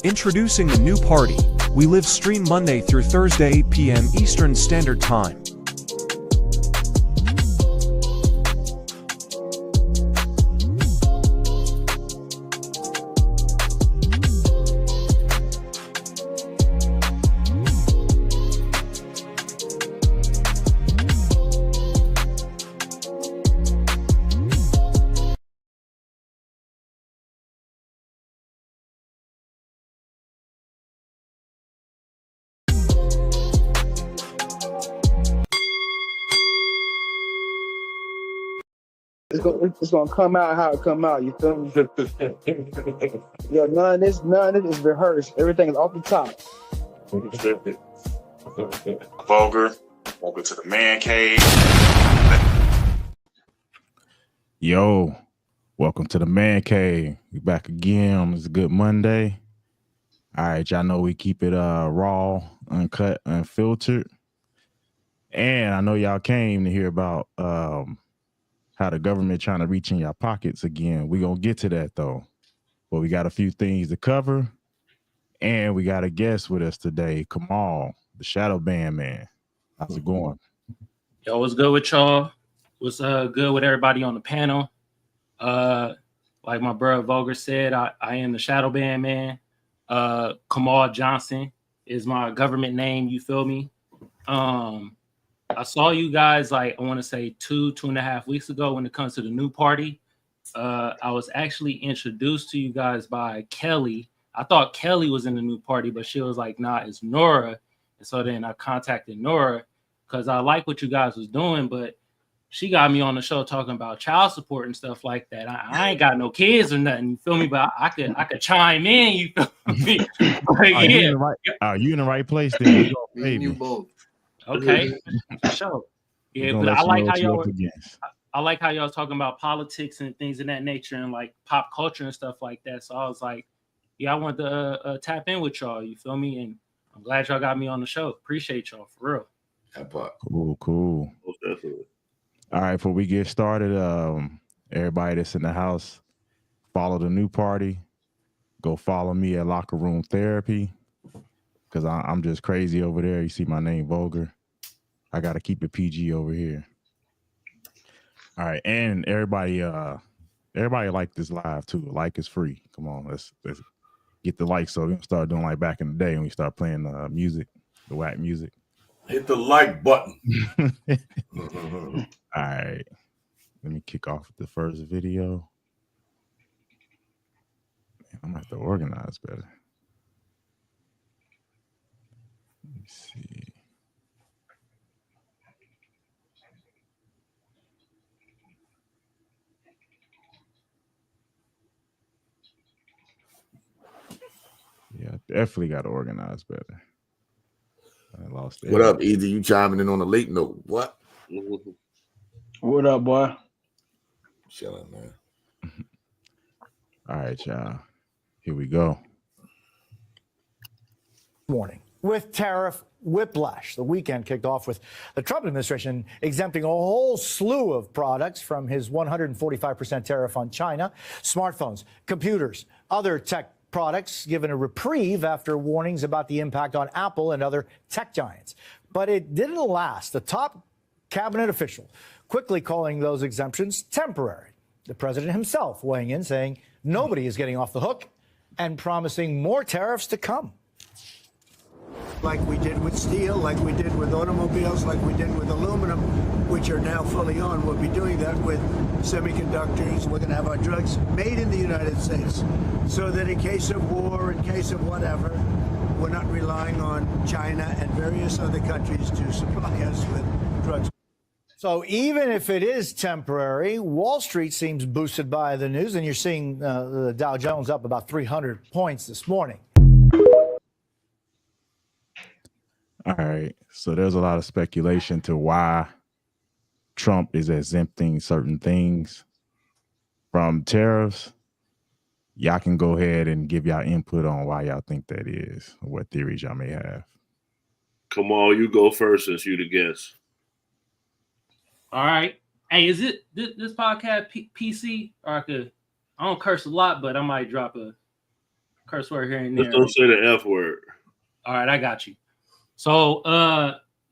Introducing the new party. We live stream Monday through Thursday 8 p.m. Eastern Standard Time. It's gonna come out how it come out. You feel me? Yo, none of this is rehearsed. Everything is off the top. Vulgar. Welcome to the man cave. Yo, welcome to the man cave. We back again. It's a good Monday. All right, y'all know we keep it raw, uncut, unfiltered. And I know y'all came to hear about how the government trying to reach in your pockets again. We gonna get to that though. But we got a few things to cover. And we got a guest with us today, Kamal, the Shadow Band Man. How's it going? Yo, what's good with y'all? What's good with everybody on the panel? Like my brother Vulgar said, I am the Shadow Band Man. Kamal Johnson is my government name, you feel me? I saw you guys like I want to say 2.5 weeks ago when it comes to the new party. I was actually introduced to you guys by Kelly. I thought Kelly was in the new party, but she was like, nah, it's Nora. And so then I contacted Nora because I like what you guys was doing, but she got me on the show talking about child support and stuff like that. I ain't got no kids or nothing, you feel me? But I could chime in, you feel me? Are you in the right place then? You both. Okay, for sure. Yeah, but I like how y'all talking about politics and things of that nature and like pop culture and stuff like that. So I was like, yeah, I want to tap in with y'all. You feel me? And I'm glad y'all got me on the show. Appreciate y'all for real. Cool. All right, before we get started, everybody that's in the house, follow the new party. Go follow me at Locker Room Therapy. Because I'm just crazy over there. You see my name, Vulgar. I got to keep it PG over here. All right. And everybody like this live, too. A like is free. Come on. Let's get the like so we can start doing like back in the day when we start playing music, the whack music. Hit the like button. All right. Let me kick off the first video. Man, I'm going to have to organize better. Let me see. Yeah, definitely got to organize better. I lost it. What up, Easy? You chiming in on a late note. What? What up, boy? Chilling, man. All right, y'all. Here we go. Morning. With tariff whiplash, the weekend kicked off with the Trump administration exempting a whole slew of products from his 145% tariff on China, smartphones, computers, other tech products given a reprieve after warnings about the impact on Apple and other tech giants. But it didn't last. The top cabinet official quickly calling those exemptions temporary. The president himself weighing in, saying nobody is getting off the hook and promising more tariffs to come. Like we did with steel, like we did with automobiles, like we did with aluminum, which are now fully on. We'll be doing that with semiconductors. We're going to have our drugs made in the United States so that in case of war, in case of whatever, we're not relying on China and various other countries to supply us with drugs. So even if it is temporary, Wall Street seems boosted by the news, and you're seeing the Dow Jones up about 300 points this morning. All right. So there's a lot of speculation to why Trump is exempting certain things from tariffs. Y'all can go ahead and give y'all input on why y'all think that is, or what theories y'all may have. Kamal, you go first since you the guest. All right. Hey, is it this podcast PC? Or I don't curse a lot, but I might drop a curse word here and Just there. don't say the F word. All right, I got you. So,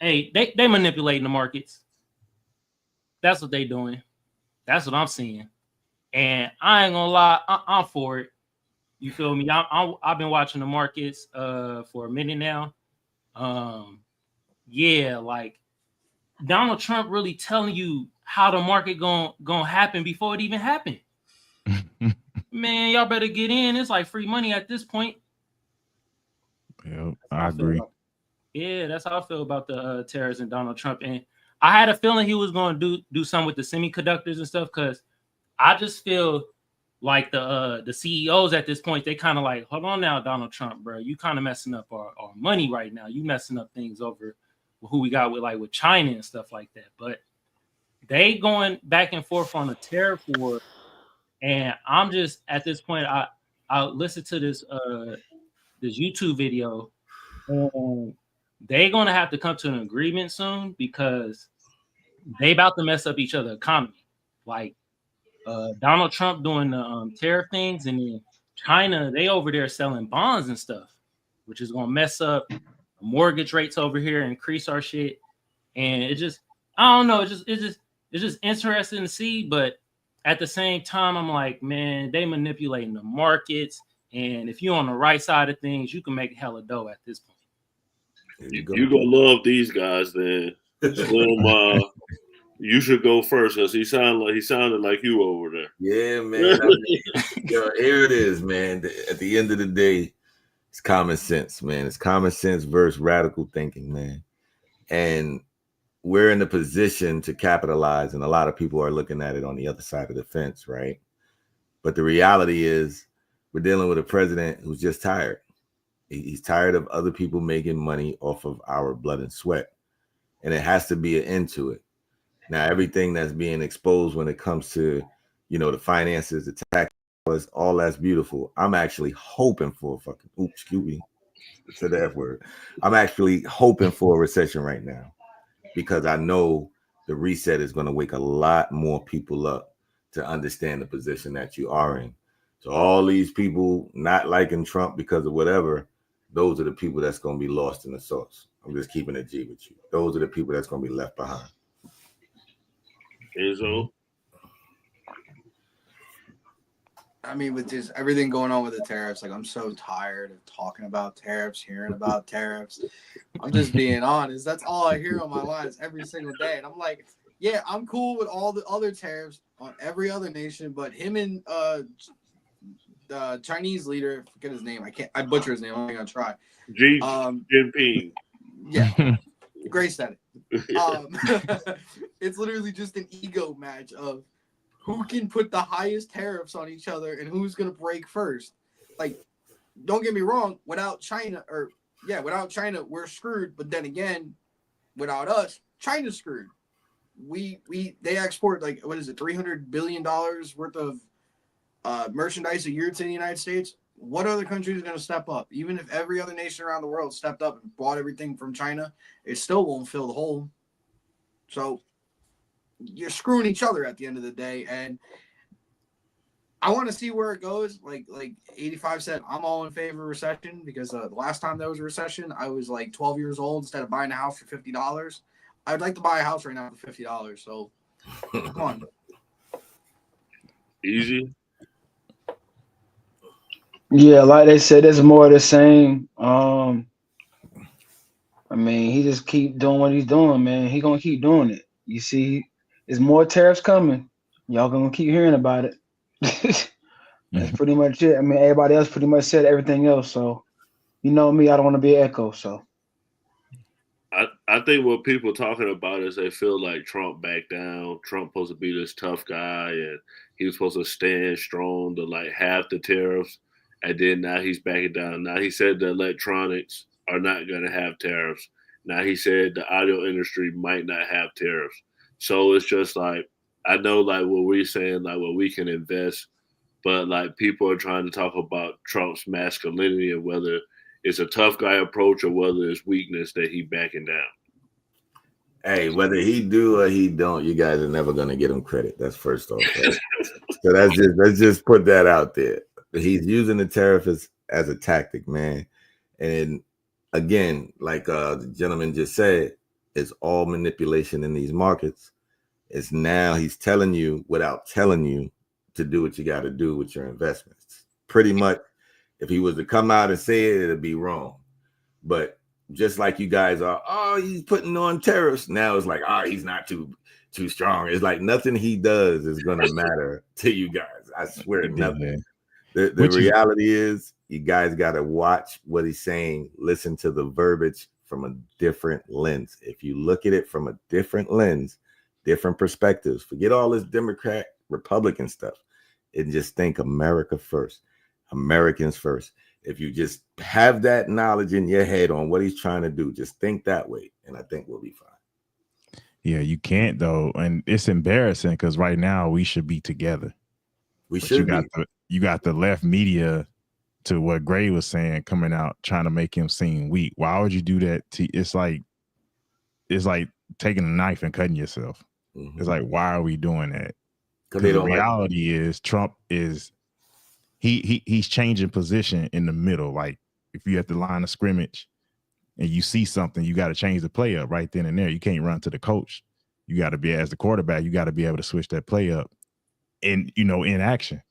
hey, they manipulating the markets. That's what they doing. That's what I'm seeing. And I ain't gonna lie, I'm for it. You feel me? I've been watching the markets for a minute now. Yeah, like Donald Trump really telling you how the market gonna happen before it even happened. Man, y'all better get in. It's like free money at this point. Yep, I agree. Yeah, that's how I feel about the tariffs and Donald Trump. And I had a feeling he was going to do something with the semiconductors and stuff, because I just feel like the CEOs at this point, they kind of like, hold on now, Donald Trump, bro, you kind of messing up our money right now. You messing up things over who we got with China and stuff like that. But they going back and forth on a tariff war, and I'm just at this point, I listened to this YouTube video, and they're gonna have to come to an agreement soon, because they about to mess up each other's economy. Like Donald Trump doing the tariff things, and then China, they over there selling bonds and stuff, which is gonna mess up mortgage rates over here, increase our shit. And it just, I don't know, it's just interesting to see. But at the same time, I'm like, man, they manipulating the markets, and if you're on the right side of things, you can make hella dough at this point. You gonna love these guys, then. Slim, you should go first, because he sounded like you over there. Yeah, man. I mean, here it is, man. At the end of the day, it's common sense, man. It's common sense versus radical thinking, man. And we're in a position to capitalize, and a lot of people are looking at it on the other side of the fence, right? But the reality is, we're dealing with a president who's just tired. He's tired of other people making money off of our blood and sweat. And it has to be an end to it. Now, everything that's being exposed when it comes to, the finances, the tax, all that's beautiful. I'm actually hoping for excuse me, said the F word. I'm actually hoping for a recession right now, because I know the reset is going to wake a lot more people up to understand the position that you are in. So all these people not liking Trump because of whatever, those are the people that's going to be lost in the sauce. I'm just keeping it G with you. Those are the people that's going to be left behind. Enzo? I mean, with just everything going on with the tariffs, like, I'm so tired of talking about tariffs, hearing about tariffs. I'm just being honest. That's all I hear on my lines every single day. And I'm like, yeah, I'm cool with all the other tariffs on every other nation, but him and the Chinese leader, I forget his name. I butcher his name. I'm gonna try. Xi Jinping. Yeah, Grace said it. It's literally just an ego match of who can put the highest tariffs on each other and who's gonna break first. Like, don't get me wrong, without China, we're screwed. But then again, without us, China's screwed. They export, like, what is it, $300 billion worth of merchandise a year to the United States. What other country is going to step up? Even if every other nation around the world stepped up and bought everything from China, it still won't fill the hole. So you're screwing each other at the end of the day. And I want to see where it goes. Like 85 said, I'm all in favor of recession, because the last time there was a recession, I was like 12 years old. Instead of buying a house for $50, I'd like to buy a house right now for $50. So come on. Easy. Yeah, like they said, it's more of the same. I mean, he just keep doing what he's doing, man. He gonna keep doing it. You see, there's more tariffs coming. Y'all gonna keep hearing about it. That's pretty much it. I mean, everybody else pretty much said everything else. So, you know me, I don't want to be an echo. So, I think what people talking about is they feel like Trump backed down. Trump supposed to be this tough guy, and he was supposed to stand strong to like half the tariffs. And then now he's backing down. Now he said the electronics are not going to have tariffs. Now he said the audio industry might not have tariffs. So it's just like, I know like what we're saying, like what we can invest, but like people are trying to talk about Trump's masculinity and whether it's a tough guy approach or whether it's weakness that he backing down. Hey, whether he do or he don't, you guys are never going to get him credit. That's first off. Right? So let's just put that out there. He's using the tariff as a tactic, man. And again, like the gentleman just said, it's all manipulation in these markets. It's now he's telling you without telling you to do what you got to do with your investments. Pretty much, if he was to come out and say it, it'd be wrong. But just like you guys are, oh, he's putting on tariffs. Now it's like, oh, he's not too strong. It's like nothing he does is going to matter to you guys. I swear, nothing. The reality is you guys got to watch what he's saying. Listen to the verbiage from a different lens. If you look at it from a different lens, different perspectives, forget all this Democrat, Republican stuff, and just think America first, Americans first. If you just have that knowledge in your head on what he's trying to do, just think that way, and I think we'll be fine. Yeah, you can't though, and it's embarrassing because right now we should be together. We should be. You got the left media, to what Gray was saying, coming out trying to make him seem weak. Why would you do that? It's like taking a knife and cutting yourself. Mm-hmm. It's like, why are we doing that? Because the reality is Trump is he's changing position in the middle. Like if you're at the line of scrimmage and you see something, you got to change the play up right then and there. You can't run to the coach. You got to be, as the quarterback, you got to be able to switch that play up in action.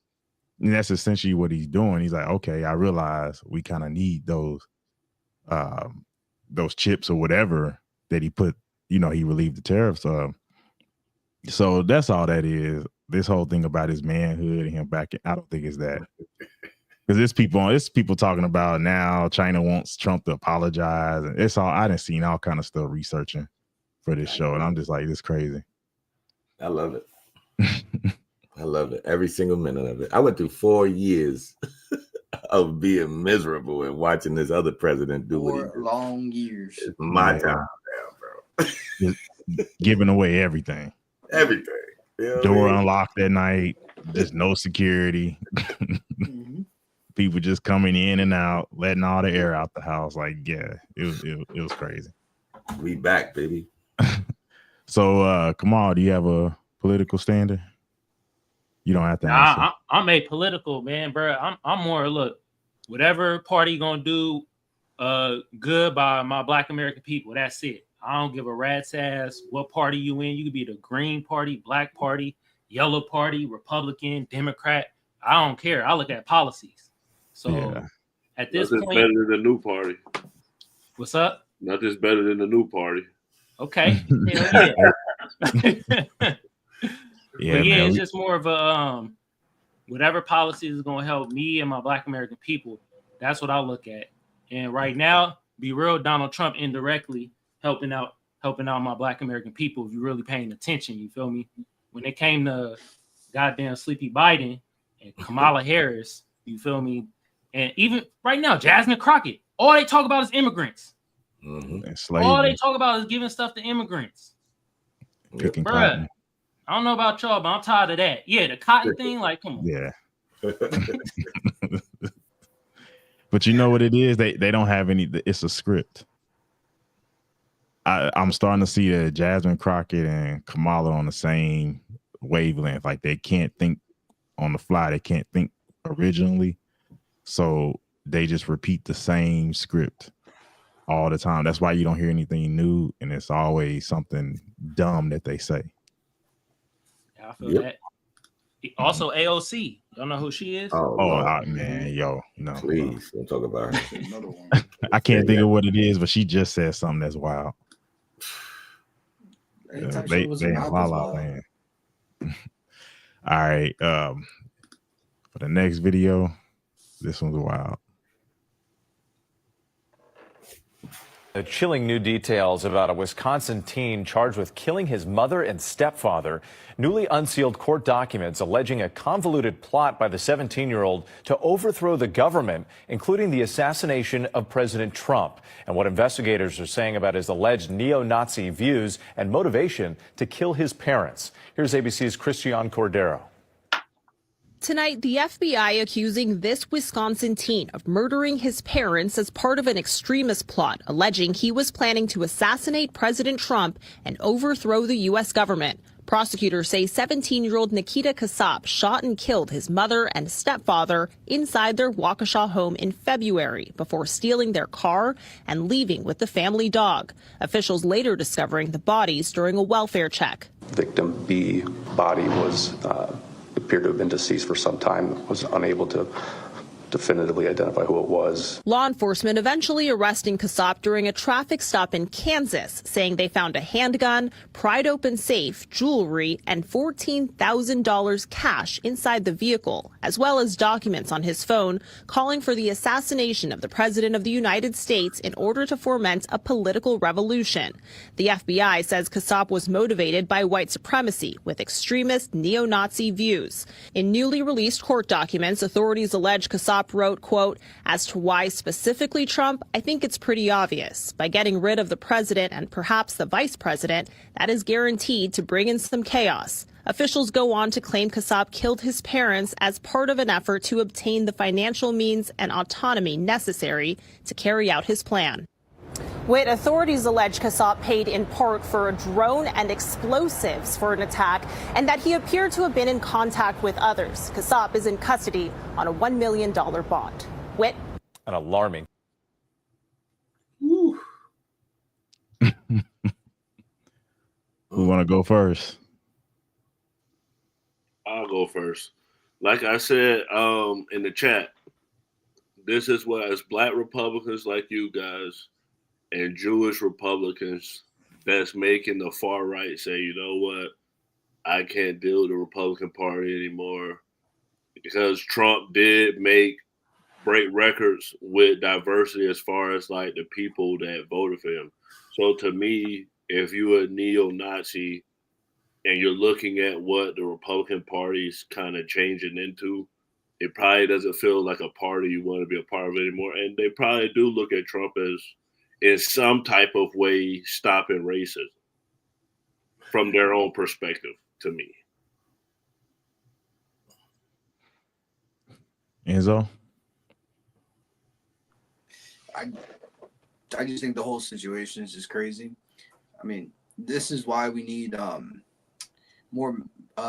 And that's essentially what he's doing. He's like, okay, I realize we kind of need those chips or whatever that he put, he relieved the tariffs of. So that's all that is. This whole thing about his manhood and him back, I don't think it's that. Because there's people talking about now China wants Trump to apologize. And it's all, I done seen all kind of stuff researching for this show. And I'm just like, this crazy. I love it. I love it. Every single minute of it. I went through 4 years of being miserable and watching this other president do what he did. Long years. It's my time now, bro. Giving away everything. Everything. Door unlocked at night. There's no security. Mm-hmm. People just coming in and out, letting all the air out the house. Like, yeah, it was crazy. We back, baby. So, Kamal, do you have a political standard? You don't have to answer. I'm apolitical, man, bro. I'm more, look, whatever party gonna do good by my Black American people, that's it. I don't give a rat's ass what party you in. You could be the Green Party, Black Party, Yellow Party, Republican, Democrat. I don't care. I look at policies. So at this point, better than the new party. What's up? Nothing's better than the new party. Okay. Yeah, it's just more of a whatever policy is going to help me and my Black American people. That's what I look at. And right now, be real, Donald Trump indirectly helping out my Black American people. If you're really paying attention, you feel me? When it came to goddamn Sleepy Biden and Kamala Harris, you feel me? And even right now, Jasmine Crockett, all they talk about is immigrants. Mm-hmm. All they talk about is giving stuff to immigrants. Bruh, I don't know about y'all, but I'm tired of that. Yeah, the cotton thing, like, come on. Yeah. But you know what it is? They don't have any. It's a script. I'm starting to see that Jasmine Crockett and Kamala on the same wavelength. Like they can't think on the fly. They can't think originally. So they just repeat the same script all the time. That's why you don't hear anything new, and it's always something dumb that they say. I feel that. Also, AOC. Don't know who she is? Man, yo, no. Please don't talk about her. Another one. I can't think of what it is, but she just said something that's wild. They wild, man. All right. For the next video, this one's wild. Chilling new details about a Wisconsin teen charged with killing his mother and stepfather. Newly unsealed court documents alleging a convoluted plot by the 17-year-old to overthrow the government, including the assassination of President Trump, and what investigators are saying about his alleged neo-Nazi views and motivation to kill his parents. Here's ABC's Christian Cordero. Tonight, the FBI accusing this Wisconsin teen of murdering his parents as part of an extremist plot, alleging he was planning to assassinate President Trump and overthrow the U.S. government. Prosecutors say 17-year-old Nikita Kasap shot and killed his mother and stepfather inside their Waukesha home in February before stealing their car and leaving with the family dog. Officials later discovering the bodies during a welfare check. Victim B body was appeared to have been deceased for some time, was unable to definitively identify who it was. Law enforcement eventually arresting Kasap during a traffic stop in Kansas, saying they found a handgun, pried open safe, jewelry, and $14,000 cash inside the vehicle, as well as documents on his phone calling for the assassination of the President of the United States in order to foment a political revolution. The FBI says Kasap was motivated by white supremacy with extremist neo-Nazi views. In newly released court documents, authorities allege Kasap wrote, quote, "As to why specifically Trump, I think it's pretty obvious. By getting rid of the president and perhaps the vice president, that is guaranteed to bring in some chaos." Officials go on to claim Kasap killed his parents as part of an effort to obtain the financial means and autonomy necessary to carry out his plan. Whit, authorities allege Kasap paid in part for a drone and explosives for an attack, and that he appeared to have been in contact with others. Kasap is in custody on a $1 million bond. Whit? An alarming. Who want to go first? I'll go first. Like I said in the chat, this is what, as Black Republicans like you guys and Jewish Republicans that's making the far right say, you know what, I can't deal with the Republican Party anymore, because Trump did break records with diversity as far as like the people that voted for him. So to me, if you're a neo-Nazi and you're looking at what the Republican Party's kind of changing into, it probably doesn't feel like a party you want to be a part of anymore. And they probably do look at Trump as, in some type of way, stopping racism from their own perspective, to me. Enzo? I just think the whole situation is just crazy. I mean, this is why we need more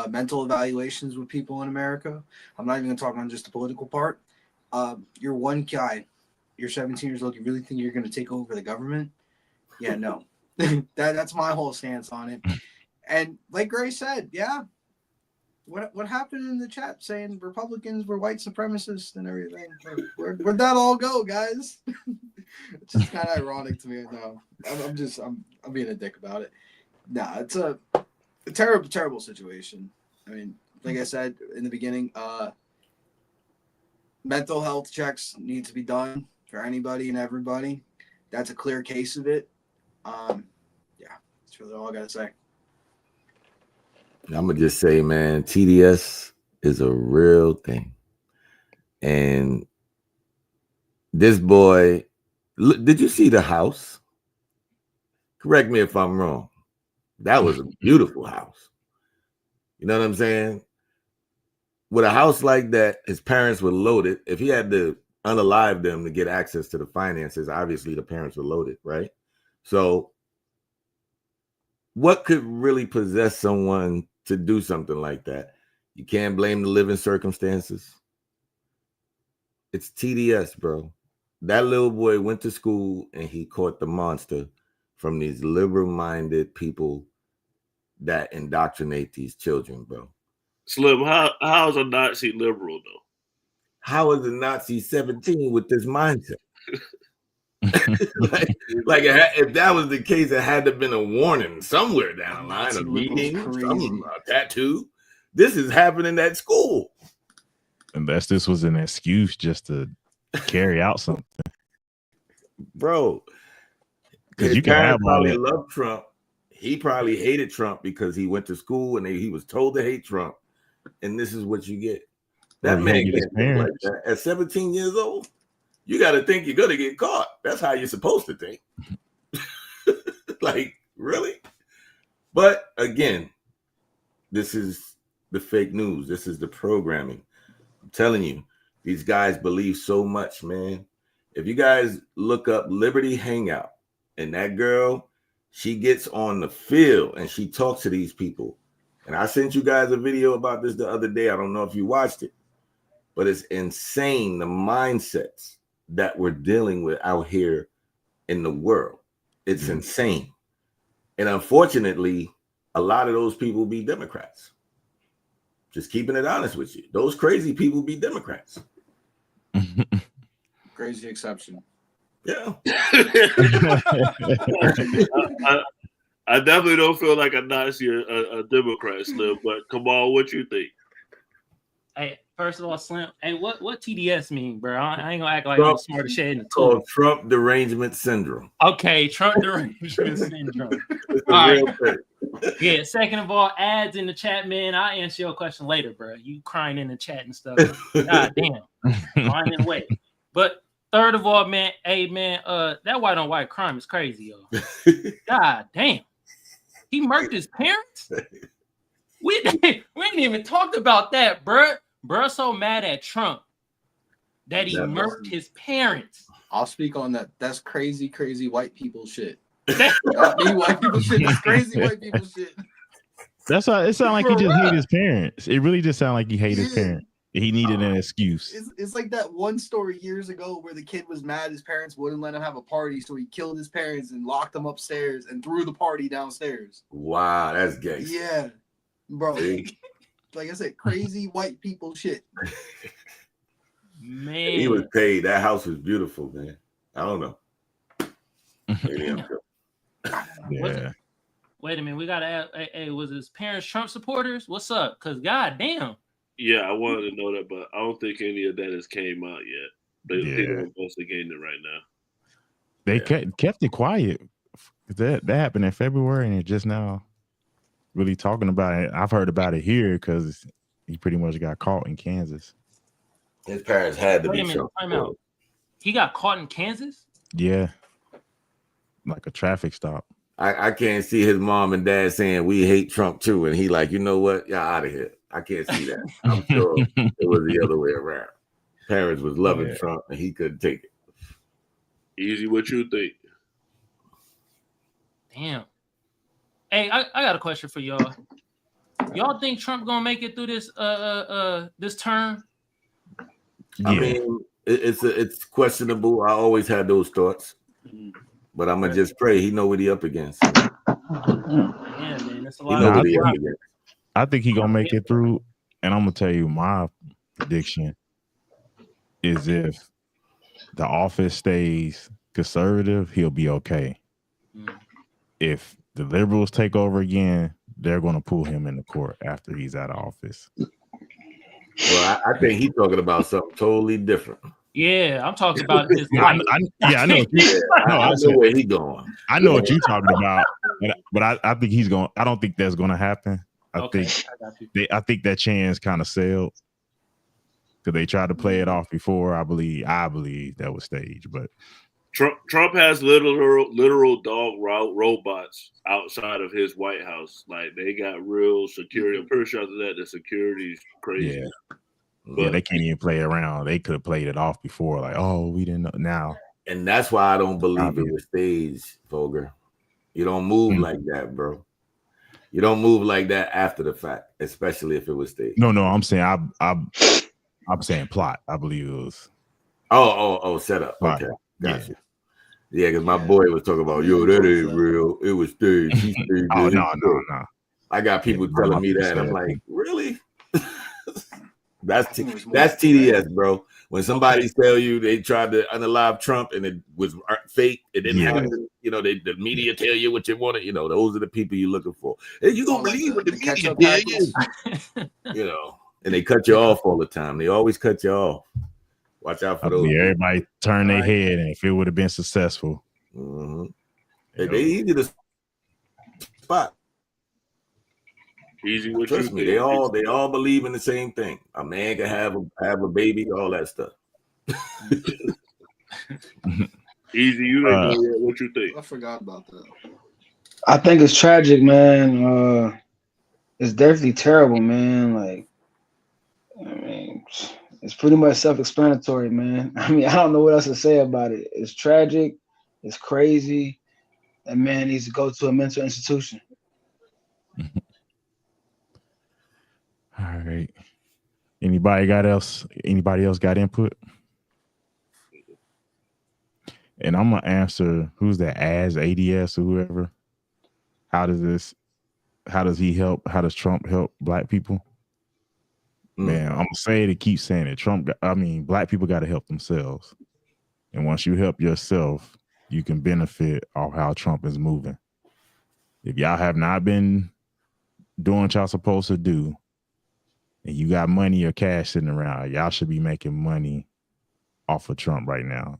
mental evaluations with people in America. I'm not even going to talk on just the political part. You're one guy. You're 17 years old. You really think you're going to take over the government? Yeah, no. That's my whole stance on it. And like Gray said, yeah, what happened in the chat saying Republicans were white supremacists and everything? Where'd that all go, guys? It's just kind of ironic to me. No, I'm being a dick about it. Nah, it's a terrible situation. I mean, like I said in the beginning, mental health checks need to be done for anybody and everybody. That's a clear case of it. Yeah, that's really all I gotta say. I'm gonna just say, man, TDS is a real thing. And this boy, did you see the house? Correct me if I'm wrong. That was a beautiful house. You know what I'm saying? With a house like that, his parents were loaded. If he had to unalive them to get access to the finances, obviously the parents were loaded, right? So what could really possess someone to do something like that? You can't blame the living circumstances. It's TDS, bro. That little boy went to school and he caught the monster from these liberal-minded people that indoctrinate these children, bro. Slim, how is a Nazi liberal, though? How is a Nazi 17 with this mindset? like if that was the case, it had to have been a warning somewhere down the line, a meeting, some tattoo. This is happening at school. Unless this was an excuse just to carry out something. Bro, because you can probably love Trump. He probably hated Trump because he went to school and he was told to hate Trump. And this is what you get. That man can't think like that. At 17 years old, you got to think you're going to get caught. That's how you're supposed to think. Like, really? But again, this is the fake news. This is the programming. I'm telling you, these guys believe so much, man. If you guys look up Liberty Hangout and that girl, she gets on the field and she talks to these people And I sent you guys a video about this the other day. I don't know if you watched it, but it's insane the mindsets that we're dealing with out here in the world. It's insane. And unfortunately, a lot of those people be Democrats. Just keeping it honest with you. Those crazy people be Democrats. Crazy exception. Yeah. I definitely don't feel like a Nazi or a Democrat, Slim, but come on, what you think? Hey, first of all, Slim, hey, what TDS mean, bro? I ain't gonna act like I'm the smartest shit in the tool. Called Trump derangement syndrome. Okay, Trump derangement syndrome. It's a All real right. thing. Yeah, second of all, ads in the chat, man. I'll answer your question later, bro. You crying in the chat and stuff. God damn. Mine in the way. But third of all, man, hey, man, that white on white crime is crazy, yo. God damn. He murked his parents? We ain't even talked about that, bro. Bro, so mad at Trump that he murked his parents. I'll speak on that. That's crazy, crazy white people shit. Not me, white people shit. That's crazy white people shit. That's why it sounds like he just hate his parents. It really just sounds like he hate his parents. He needed an excuse. It's like that one story years ago where the kid was mad his parents wouldn't let him have a party, so he killed his parents and locked them upstairs and threw the party downstairs. Wow, that's gay. Yeah, bro. See? Like I said, crazy white people shit. Man, he was paid. That house was beautiful, man. I don't know. Yeah. Wait a minute, we gotta ask. Hey, was his parents Trump supporters? What's up? Cause goddamn. Yeah, I wanted to know that, but I don't think any of that has came out yet. They're investigating it right now. They kept it quiet. That happened in February, and it just now really talking about it. I've heard about it here because he pretty much got caught in Kansas. His parents had to Wait be a minute, Trump. time out. He got caught in Kansas? Yeah. Like a traffic stop. I can't see his mom and dad saying we hate Trump too, and he like, you know what? Y'all out of here. I can't see that. I'm sure it was the other way around. Parents was loving Trump, and he couldn't take it. Easy, what you think? Damn. Hey, I got a question for y'all. Y'all think Trump gonna make it through this this term? I mean, it's questionable. I always had those thoughts, but I'm gonna just pray he know what he up against. Yeah, man, that's a lot. He know what he up against. I think he gonna make it through, and I'm gonna tell you my prediction is if the office stays conservative, he'll be okay. If the liberals take over again, they're gonna pull him into court after he's out of office. Well, I think he's talking about something totally different. Yeah, I'm talking about his life. I know. I know where he's going. I know what you're talking about, but I think he's going. I don't think that's going to happen. I think that chance kind of sailed because they tried to play it off before. I believe that was staged, but Trump has literal dog robots outside of his White House. Like they got real security. I'm pretty sure after that the security's crazy. Yeah. But they can't even play around. They could have played it off before, like, oh, we didn't know now. And that's why I don't believe it was staged, Volger. You don't move like that, bro. You don't move like that after the fact, especially if it was staged. No, I'm saying I'm saying plot. I believe it was. Oh, set up. Plot. Okay, gotcha. Yeah, because my boy was talking about, yo, that ain't real. It was staged. He staged. Oh no. I got people telling me that. I'm like, really? That's TDS, bro. When somebody tell you they tried to unalive Trump and it was fake, it didn't happen. You know, the media tell you what you wanted. You know, those are the people you're looking for. And you don't believe what the media did. You know, and they cut you off all the time. They always cut you off. Watch out for those. Everybody turn their head, and if it would have been successful, they easy to spot. Easy, what trust me. They all believe in the same thing. A man can have a baby, all that stuff. Easy, you ain't know yet. What you think? I forgot about that. I think it's tragic, man. It's definitely terrible, man. Like, I mean, it's pretty much self-explanatory, man. I mean, I don't know what else to say about it. It's tragic. It's crazy. And man needs to go to a mental institution. All right. Anybody else got input? And I'm gonna answer who's that ADS or whoever. How does he help? How does Trump help black people? Man, I'm gonna say it and keep saying it. Black people gotta help themselves. And once you help yourself, you can benefit off how Trump is moving. If y'all have not been doing what y'all supposed to do, and you got money or cash sitting around, y'all should be making money off of Trump right now.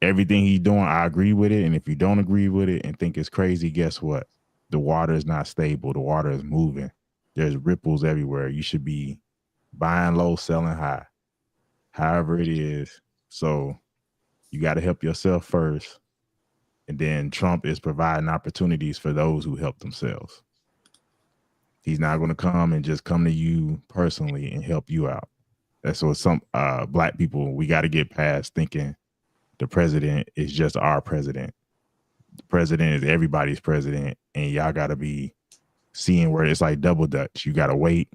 Everything he's doing, I agree with it. And if you don't agree with it and think it's crazy, guess what? The water is not stable. The water is moving. There's ripples everywhere. You should be buying low, selling high, however it is. So you got to help yourself first. And then Trump is providing opportunities for those who help themselves. He's not going to come and just come to you personally and help you out. That's what some black people, we got to get past thinking the president is just our president. The president is everybody's president. And y'all got to be seeing where it's like double dutch. You got to wait,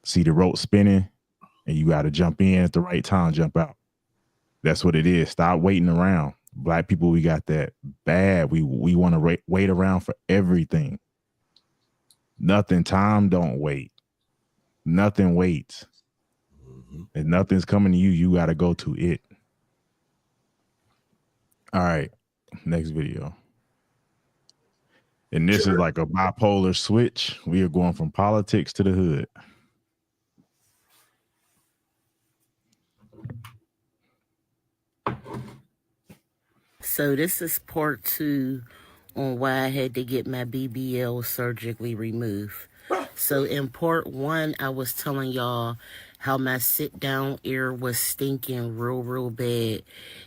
see the rope spinning, and you got to jump in at the right time, jump out. That's what it is. Stop waiting around. Black people, we got that bad. We want to wait around for everything. Nothing. Time don't wait. Nothing waits. If nothing's coming to you, you got to go to it. All right. Next video. And this is like a bipolar switch. We are going from politics to the hood. So this is part 2 on why I had to get my BBL surgically removed. So in part 1, I was telling y'all how my sit-down ear was stinking real bad.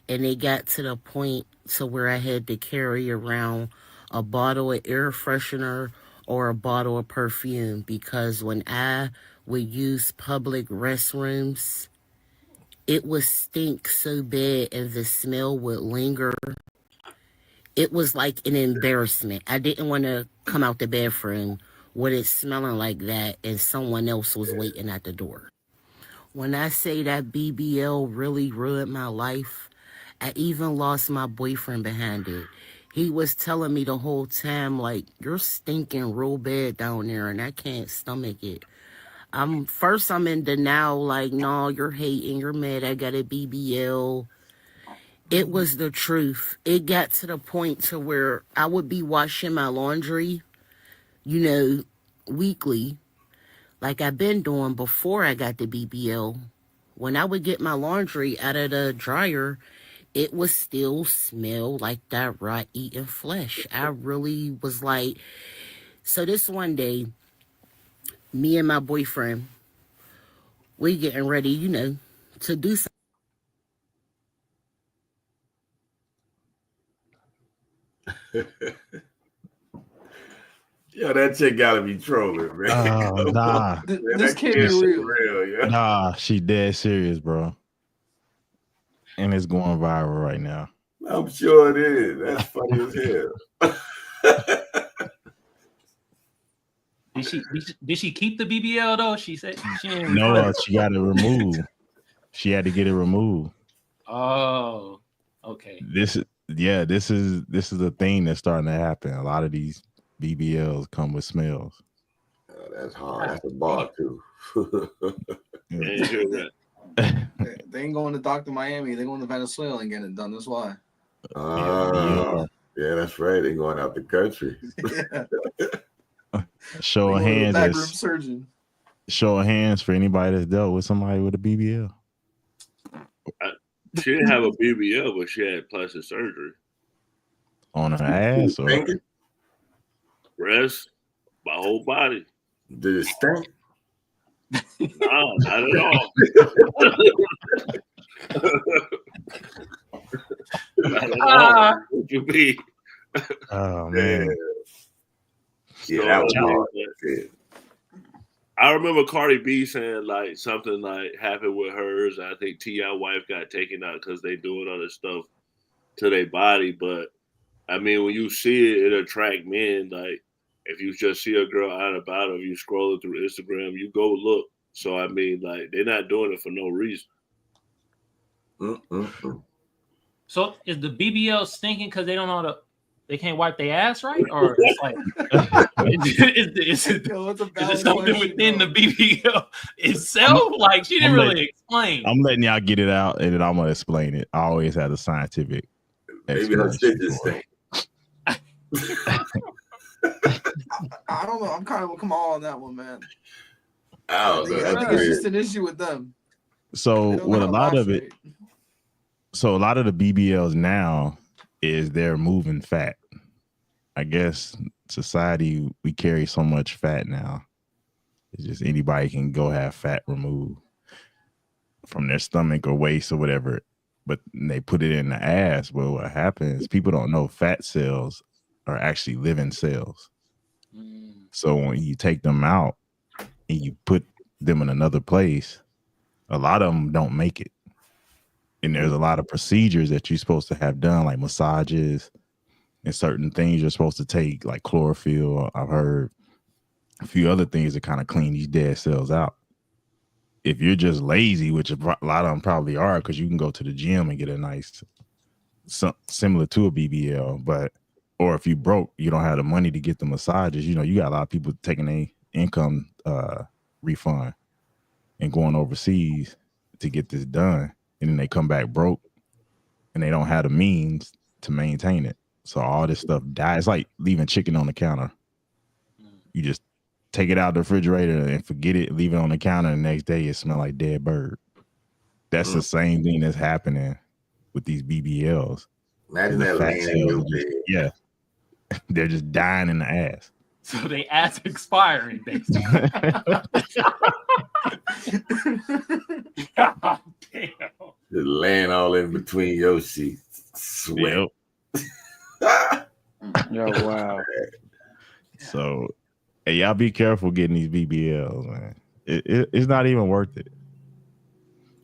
And it got to the point to where I had to carry around a bottle of air freshener or a bottle of perfume, because when I would use public restrooms, it would stink so bad and the smell would linger. It was like an embarrassment. I didn't want to come out the bathroom with it smelling like that and someone else was waiting at the door. When I say that BBL really ruined my life, I even lost my boyfriend behind it. He was telling me the whole time, like, you're stinking real bad down there and I can't stomach it. First I'm in denial, like, no, you're hating, you're mad, I got a BBL. It was the truth. It got to the point to where I would be washing my laundry, weekly, like I've been doing before I got the BBL. When I would get my laundry out of the dryer, it would still smell like that raw eating flesh. I really was like, so this one day, me and my boyfriend, we getting ready, to do something. Yo, that chick gotta be trolling, man. Nah. This can't be real. Yeah. Nah, she dead serious, bro. And it's going viral right now. I'm sure it is. That's funny as hell. Did she keep the BBL though? She said she didn't. No, she got it removed. She had to get it removed. Oh, okay. This is the thing that's starting to happen. A lot of these BBLs come with smells. Oh, that's hard. That's a bar too. They ain't going to Dr. Miami. They're going to Venezuela and getting it done. That's why. Yeah, that's right. They're going out the country. Show of hands. Backroom surgeon. Show of hands for anybody that's dealt with somebody with a BBL. She didn't have a BBL, but she had plastic surgery. On her ass or breast, my whole body. Did it stink? No, not at all. Not at all. What you be? Oh man. Yeah, that was hard. I remember Cardi B saying like something like happened with hers. I think T.I. wife got taken out because they doing other stuff to their body. But I mean, when you see it, it attract men. Like if you just see a girl out and about, or you scrolling through Instagram, you go look. So I mean, like, they're not doing it for no reason. So is the BBL stinking because they don't know how to? They can't wipe their ass right, or it's like is it something within the BBL itself? Like she didn't really explain. I'm letting y'all get it out, and then I'm gonna explain it. I always have a scientific Maybe her stitches stink. I don't know. I'm kind of with Kamal on that one, man. I think it's just an issue with them. So with a lot of it, so a lot of the BBLs now is they're moving fat. I guess society, we carry so much fat now. It's just anybody can go have fat removed from their stomach or waist or whatever, but they put it in the ass. Well, what happens, people don't know fat cells are actually living cells. So when you take them out and you put them in another place, a lot of them don't make it. And there's a lot of procedures that you're supposed to have done, like massages and certain things you're supposed to take, like chlorophyll. I've heard a few other things to kind of clean these dead cells out. If you're just lazy, which a lot of them probably are, because you can go to the gym and get a nice, similar to a BBL, or if you broke, you don't have the money to get the massages. You know, you got a lot of people taking a income refund and going overseas to get this done, and then they come back broke and they don't have the means to maintain it. So all this stuff dies. It's like leaving chicken on the counter. You just take it out of the refrigerator and forget it, leave it on the counter, and the next day it smells like dead bird. That's the same thing that's happening with these BBLs. Imagine that laying in your bed. Yeah. They're just dying in the ass. So they ass expiring, basically. God damn. Just laying all in between your sheets. Sweat. Yo, wow. So, hey, y'all be careful getting these BBLs, man. It's not even worth it.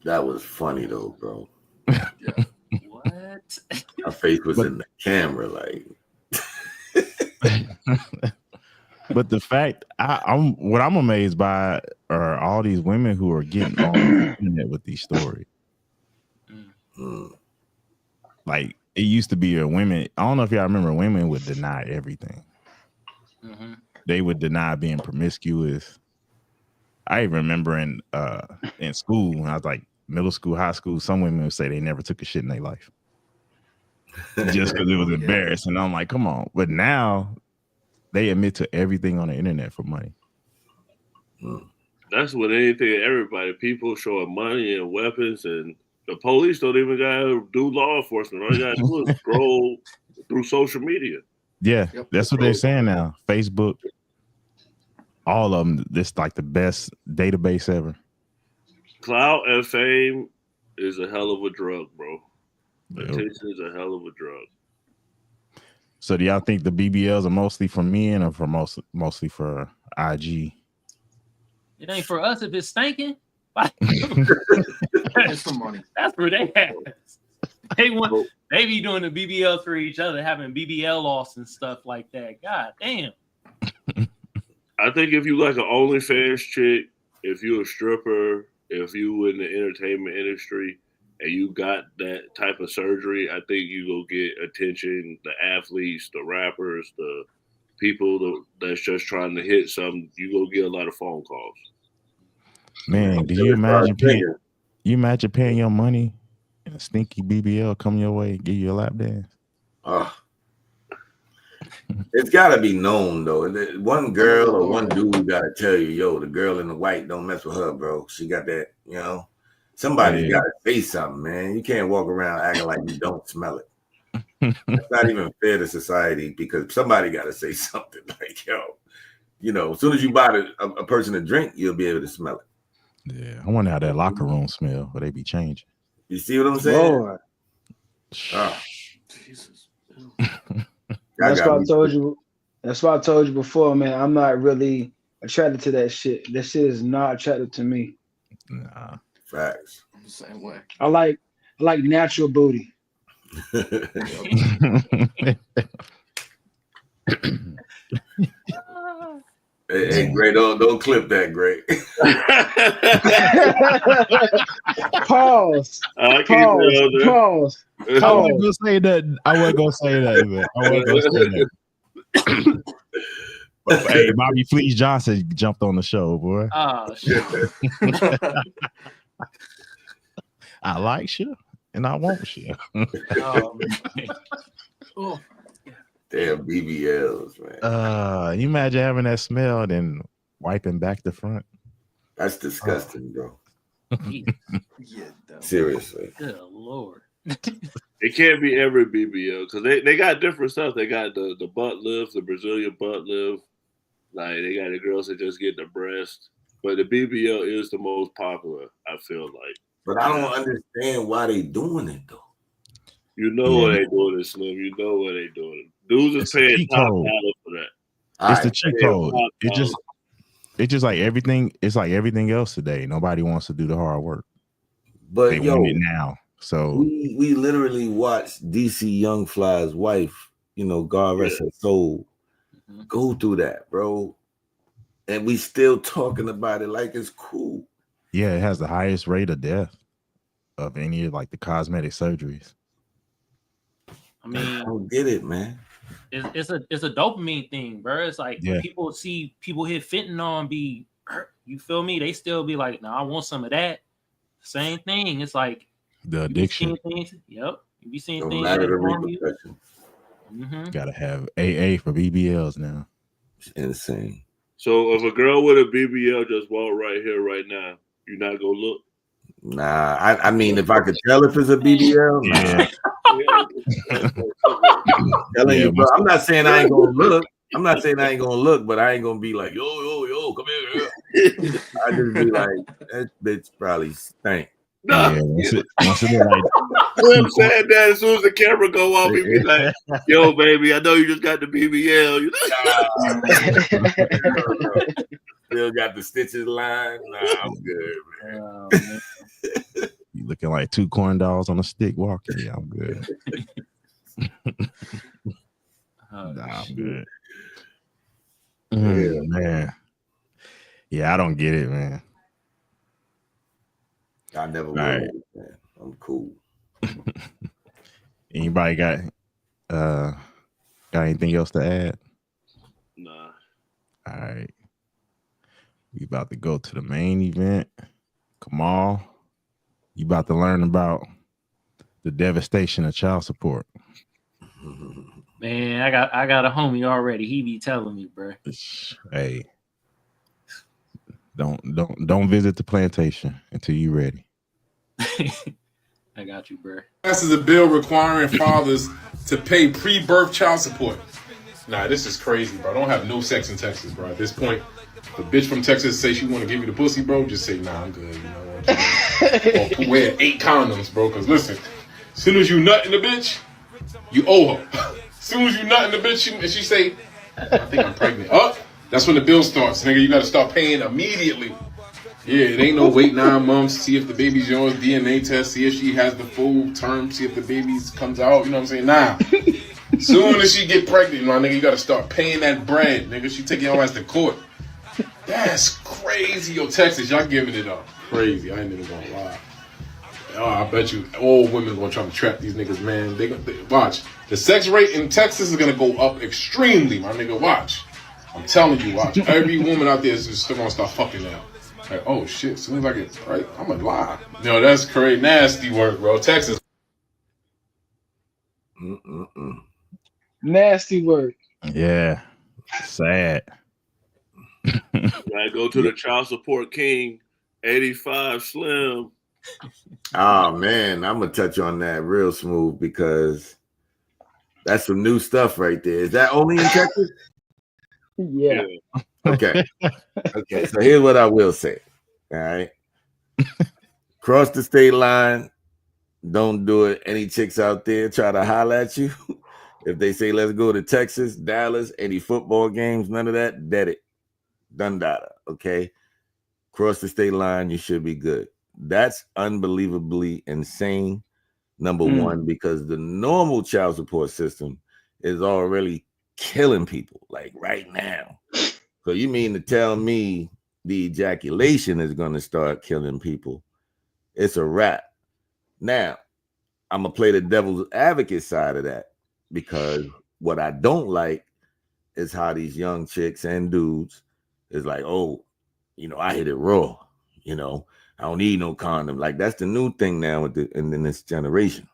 That was funny though, bro. What? Our face was in the camera, like. But the fact what I'm amazed by are all these women who are getting on the internet with these stories. Like it used to be women. I don't know if y'all remember, women would deny everything. They would deny being promiscuous. I even remember in school when I was like middle school, high school, some women would say they never took a shit in their life just because it was embarrassing. I'm like, come on. But now they admit to everything on the internet for money. That's what anything, everybody, people showing money and weapons, and the police don't even gotta do law enforcement. All you gotta do is scroll through social media. Yeah, that's what they're saying now. Facebook, all of them, this like the best database ever. Clout and fame is a hell of a drug, bro. Attention is a hell of a drug. So do y'all think the BBLs are mostly for men or for mostly for IG? It ain't for us if it's stinking. It's some money. That's where they have. They be doing the BBL for each other, having BBL loss and stuff like that. God damn. I think if you like an OnlyFans chick, if you a stripper, if you in the entertainment industry and you got that type of surgery, I think you go get attention. The athletes, the rappers, the people that's just trying to hit something, you go get a lot of phone calls. Man, do you imagine paying your money and a stinky BBL come your way and give you a lap dance? It's got to be known though. One girl or one dude got to tell you, yo, the girl in the white, don't mess with her, bro. She got that, you know. Somebody's got to say something, man. You can't walk around acting like you don't smell it. It's not even fair to society because somebody got to say something like, yo, you know, as soon as you buy a person a drink, you'll be able to smell it. Yeah, I wonder how that locker room smell where they be changing. You see what I'm saying? Lord. Jesus. That's why I told you. That's why I told you before, man. I'm not really attracted to that shit. That shit is not attractive to me. Nah. Facts. I'm the same way. I like natural booty. Hey, Gray, don't clip that, Gray. Pause. I keep it on there. Pause. I wasn't gonna say that. I wasn't gonna say that. Man. I wasn't gonna say that. But hey, Bobby Fleece Johnson jumped on the show, boy. Oh shit. I like you, and I want you. Oh, man. Oh. Damn BBLs, man. You imagine having that smell, then wiping back the front. That's disgusting, bro. Yeah, Seriously. Good Lord. It can't be every BBL because they got different stuff. They got the butt lift, the Brazilian butt lift. Like they got the girls that just get the breast. But the BBL is the most popular, I feel like. But I don't understand why they doing it though. You know what they doing it, Slim. You know what they doing. Dudes is paying top dollar for that. It's the cheat code. It's just like everything. It's like everything else today. Nobody wants to do the hard work. But they want it now. So we literally watched DC Young Fly's wife, God rest her soul, go through that, bro. And we still talking about it like it's cool. Yeah, it has the highest rate of death of any of like the cosmetic surgeries. I mean, I don't get it, man. It's a dopamine thing, bro. It's like when people see people hit fentanyl and be, you feel me? They still be like, no, I want some of that. Same thing. It's like the addiction. You be seeing No things. matter the repercussions. Gotta have AA for BBLs now. It's insane. So if a girl with a BBL just walk right here, right now, you're not gonna look? Nah, I mean, if I could tell if it's a BBL, nah. Telling you, bro. I'm not saying I ain't gonna look. I'm not saying I ain't gonna look, but I ain't gonna be like, yo, come here. I just be like, that bitch probably stink. Yeah, once it like, I'm saying that as soon as the camera go off, he be like, yo, baby, I know you just got the BBL. Still got the stitches line. Nah, I'm good, man. You looking like two corn dogs on a stick walking. Yeah, I'm good. I'm good. Man. Yeah, I don't get it, man. I never will. Right. Man. I'm cool. Anybody got anything else to add? Nah. All right. We about to go to the main event. Kamal, you about to learn about the devastation of child support. Man, I got a homie already. He be telling me, bro. Hey, don't visit the plantation until you ready. I got you, bro. This is a bill requiring fathers to pay pre-birth child support. Nah, this is crazy, bro. Don't have no sex in Texas, bro. At this point, if a bitch from Texas say she want to give you the pussy, bro, just say, nah, I'm good. You know what? Or wear 8 condoms, bro. Because listen, as soon as you nut in the bitch, you owe her. As soon as you nut in the bitch, and she say, I think I'm pregnant. That's when the bill starts, nigga. You got to start paying immediately. Yeah, it ain't no wait 9 months, see if the baby's yours, DNA test, see if she has the full term, see if the baby comes out, you know what I'm saying? Nah. Soon as she get pregnant, my nigga, you gotta start paying that bread, nigga. She taking your ass to court. That's crazy. Yo, Texas, y'all giving it up. Crazy. I ain't even gonna lie. Oh, I bet you all women gonna try to trap these niggas, man. They watch. The sex rate in Texas is gonna go up extremely, my nigga. Watch. I'm telling you, watch. Every woman out there is still gonna start fucking now. Like, oh shit, as soon as I get right, I'm gonna lie. No, that's crazy. Nasty work, bro. Texas. Nasty work. Yeah. Sad. Gotta go to the child support king, 85 Slim. Oh man, I'm gonna touch on that real smooth because that's some new stuff right there. Is that only in Texas? Yeah. Okay. Okay. So here's what I will say. All right. Cross the state line. Don't do it. Any chicks out there try to holler at you. If they say, let's go to Texas, Dallas, any football games, none of that, dead it. Done data. Okay. Cross the state line. You should be good. That's unbelievably insane. Number one, because the normal child support system is already killing people like right now. So you mean to tell me the ejaculation is going to start killing people? It's a wrap. Now, I'm going to play the devil's advocate side of that, because what I don't like is how these young chicks and dudes is like, oh, I hit it raw. I don't need no condom. Like, that's the new thing now in this generation.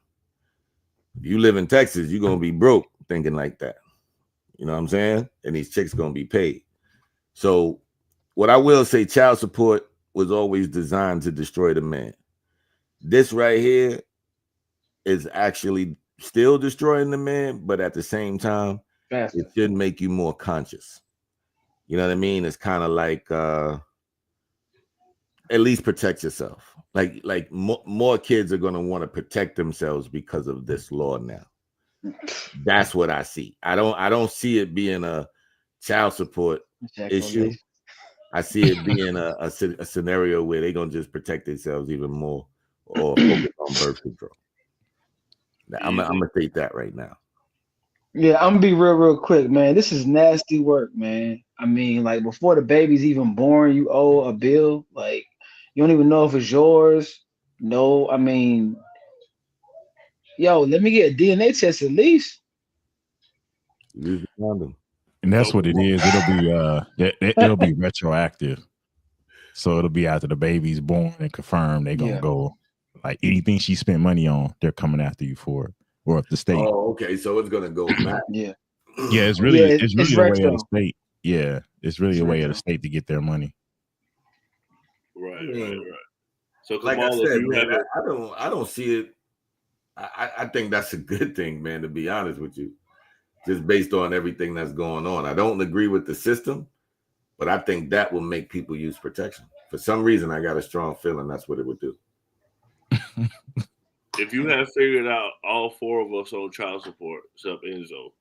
If you live in Texas, you're going to be broke thinking like that. You know what I'm saying? And these chicks going to be paid. So what I will say, child support was always designed to destroy the man. This right here is actually still destroying the man, but at the same time, it should make you more conscious. You know what I mean? It's kind of like at least protect yourself. Like more kids are going to want to protect themselves because of this law now. That's what I see. I don't see it being a child support issue. I see it being a scenario where they're going to just protect themselves even more or focus on birth control. I'm going to state that right now. Yeah, I'm gonna be real quick, man. This is nasty work, man. I mean, like, before the baby's even born, you owe a bill. Like, you don't even know if it's yours. No, I mean, yo, let me get a DNA test at least. Use the condom. And that's what it is. It'll be it'll be retroactive. So it'll be after the baby's born and confirmed. They're gonna go, like, anything she spent money on, they're coming after you for it. Or if the state. Oh, okay. So it's gonna go back. Yeah, it's really a way of the state. Yeah, it's really a way of the state to get their money. Right. So like I said, man, I don't see it. I think that's a good thing, man, to be honest with you. Just based on everything that's going on. I don't agree with the system, but I think that will make people use protection. For some reason, I got a strong feeling that's what it would do. If you have figured out, all four of us on child support except Enzo.